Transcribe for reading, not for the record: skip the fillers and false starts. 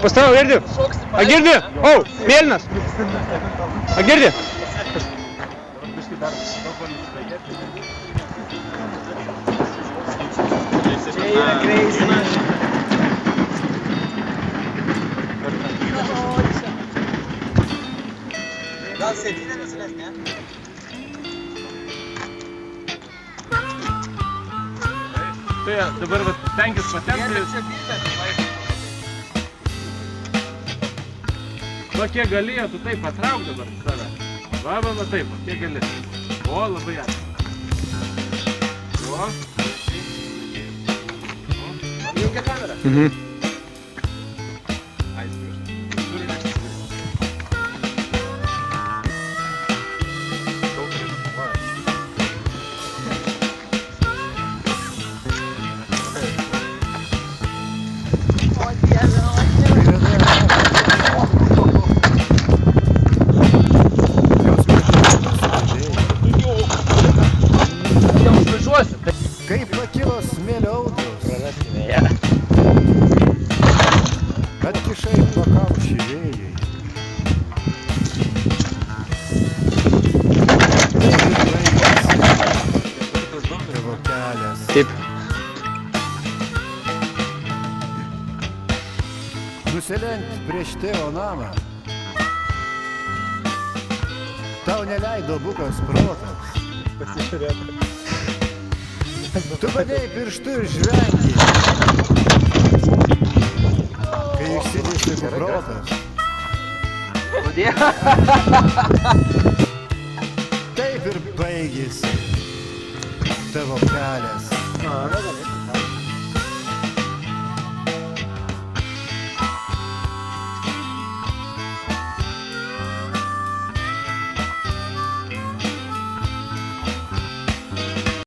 Pastaviau, girdi. A girdi? O, mėlynas. A girdi? Čia yra crazy. Gal sėdynė nusiles, ne? Tai dabar tenkis patempti. Va kiek galėjo, tu taip patrauk dabar save. Va, taip, kiek gali. O, labai ačiū. O. Jungia kamerą. Kaip pakilo smėlio audros, Praraskime ją. atkišai pakaušį vėjai. Tavo kelias. Taip. Nusilenkt prieš tėvo namą. Tau neleido bukas protas. Tu padėjai pirštu ir žvengi. Kai išsidėstė protas. Taip ir baigėsi tavo kelias.